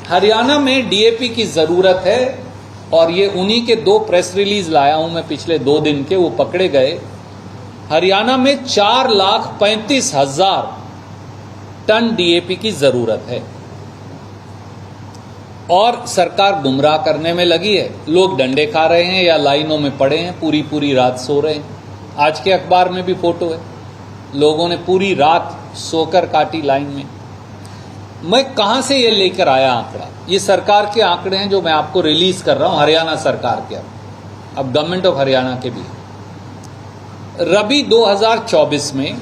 हरियाणा में डीएपी की जरूरत है और ये उन्हीं के 2 प्रेस रिलीज लाया हूं मैं पिछले 2 दिन के, वो पकड़े गए। हरियाणा में 4,35,000 टन डीएपी की जरूरत है और सरकार गुमराह करने में लगी है। लोग डंडे खा रहे हैं या लाइनों में पड़े हैं, पूरी पूरी रात सो रहे हैं। आज के अखबार में भी फोटो है, लोगों ने पूरी रात सोकर काटी लाइन में। मैं कहां से ये लेकर आया आंकड़ा? ये सरकार के आंकड़े हैं जो मैं आपको रिलीज कर रहा हूं, हरियाणा सरकार के, अब गवर्नमेंट ऑफ हरियाणा के भी। रबी 2024 में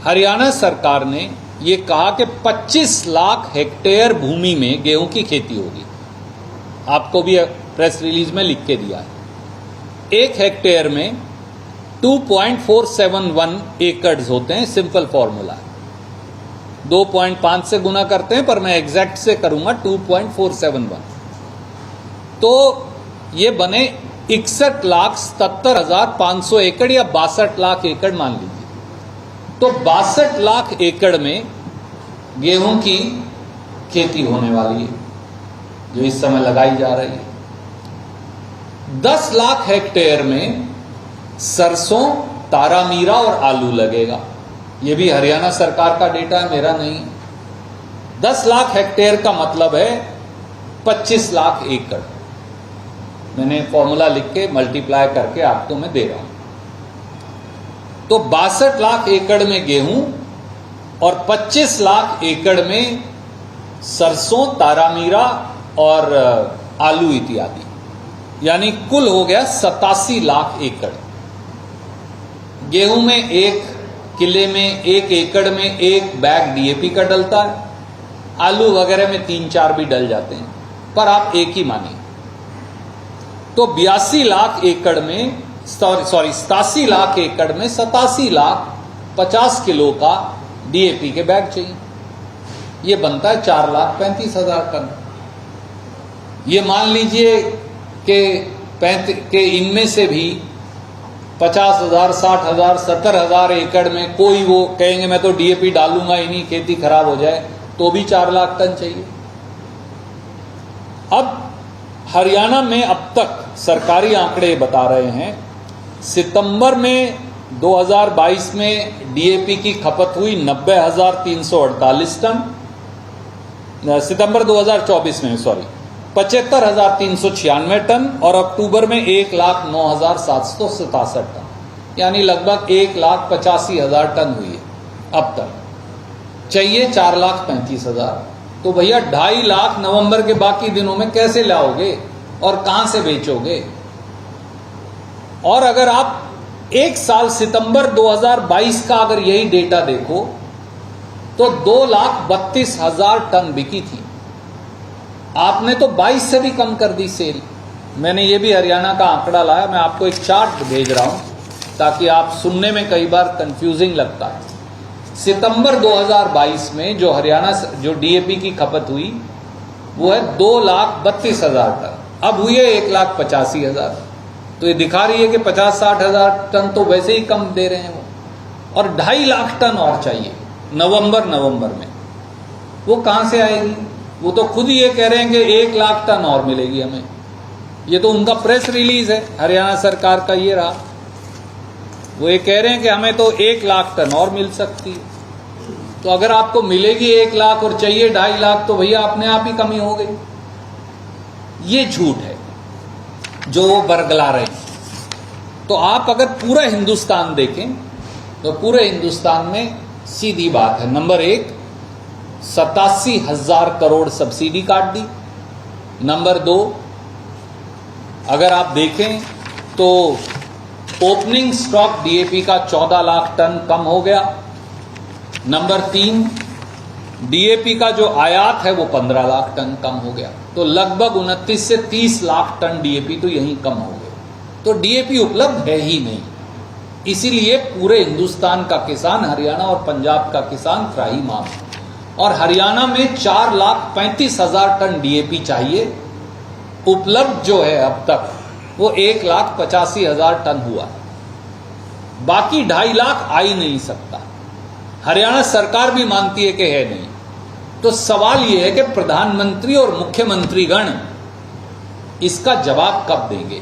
हरियाणा सरकार ने ये कहा कि 25 लाख हेक्टेयर भूमि में गेहूं की खेती होगी। आपको भी प्रेस रिलीज में लिख के दिया है। 1 हेक्टेयर में 2.471 एकड़ होते हैं, सिंपल फॉर्मूला है। 2.5 से गुना करते हैं, पर मैं एग्जैक्ट से करूंगा 2.471। तो ये बने 61,77,500 एकड़ या 62 लाख एकड़ मान लीजिए। तो 62 लाख एकड़ में गेहूं की खेती होने वाली है, जो इस समय लगाई जा रही है। 10 लाख हेक्टेयर में सरसों, तारामीरा और आलू लगेगा। ये भी हरियाणा सरकार का डेटा है, मेरा नहीं। 10 लाख हेक्टेयर का मतलब है 25 लाख एकड़। मैंने फॉर्मूला लिख के मल्टीप्लाई करके आपको मैं दे रहा हूं। तो 62 लाख एकड़ में गेहूं और 25 लाख एकड़ में सरसों, तारामीरा और आलू इत्यादि, यानी कुल हो गया 87 लाख एकड़। गेहूं में 1 किले में 1 एकड़ में 1 बैग डीएपी का डलता है। आलू वगैरह में 3-4 भी डल जाते हैं, पर आप एक ही मानिए। तो 82 लाख एकड़ में 87 लाख एकड़ में 87 लाख 50 किलो का डीएपी के बैग चाहिए। ये बनता है 4,35,000 टन। ये मान लीजिए कि इनमें से भी 50,000, 60,000, 70,000 एकड़ में कोई वो कहेंगे मैं तो डीएपी डालूंगा ही नहीं, खेती खराब हो जाए, तो भी 4 लाख टन चाहिए। अब हरियाणा में अब तक सरकारी आंकड़े बता रहे हैं, सितंबर में 2022 में डीएपी की खपत हुई 90,348 टन। सितंबर 2024 में 75,396 टन और अक्टूबर में 1,09,767 टन, यानी लगभग 1,85,000 टन हुई है अब तक। चाहिए 4,35,000। तो भैया 2.5 लाख नवंबर के बाकी दिनों में कैसे लाओगे और कहां से बेचोगे? और अगर आप 1 साल सितंबर 2022 का अगर यही डेटा देखो तो 2,32,000 टन बिकी थी। आपने तो 22 से भी कम कर दी सेल। मैंने ये भी हरियाणा का आंकड़ा लाया, मैं आपको एक चार्ट भेज रहा हूं ताकि आप सुनने में कई बार कंफ्यूजिंग लगता है। सितंबर 2022 में जो हरियाणा जो डीएपी की खपत हुई वो है 2,32,000 टन, अब हुई है 1,85,000। तो ये दिखा रही है कि 50-60,000 टन तो वैसे ही कम दे रहे हैं वो, और 2.5 लाख टन और चाहिए नवंबर में। वो कहां से आएगी? वो तो खुद ही ये कह रहे हैं कि 1 लाख टन और मिलेगी हमें। ये तो उनका प्रेस रिलीज है, हरियाणा सरकार का ये रहा। वो ये कह रहे हैं कि हमें तो 1 लाख टन और मिल सकती है। तो अगर आपको मिलेगी 1 लाख और चाहिए 2.5 लाख, तो भैया अपने आप ही कमी हो गई। ये झूठ है जो वो बरगला रहे हैं। तो आप अगर पूरा हिंदुस्तान देखें तो पूरे हिंदुस्तान में सीधी बात है, नंबर 1 87,000 करोड़ सब्सिडी काट दी। नंबर 2 अगर आप देखें तो ओपनिंग स्टॉक डीएपी का 14 लाख टन कम हो गया। नंबर 3 डीएपी का जो आयात है वो 15 लाख टन कम हो गया। तो लगभग 29 से 30 लाख टन डीएपी तो यहीं कम हो गए। तो डीएपी उपलब्ध है ही नहीं, इसीलिए पूरे हिंदुस्तान का किसान, हरियाणा और पंजाब का किसान त्राहिमाम है। और हरियाणा में 4,35,000 टन डीएपी चाहिए, उपलब्ध जो है अब तक वो 1,85,000 टन हुआ। बाकी 2.5 लाख आ ही नहीं सकता। हरियाणा सरकार भी मानती है कि है नहीं। तो सवाल यह है कि प्रधानमंत्री और मुख्यमंत्रीगण इसका जवाब कब देंगे।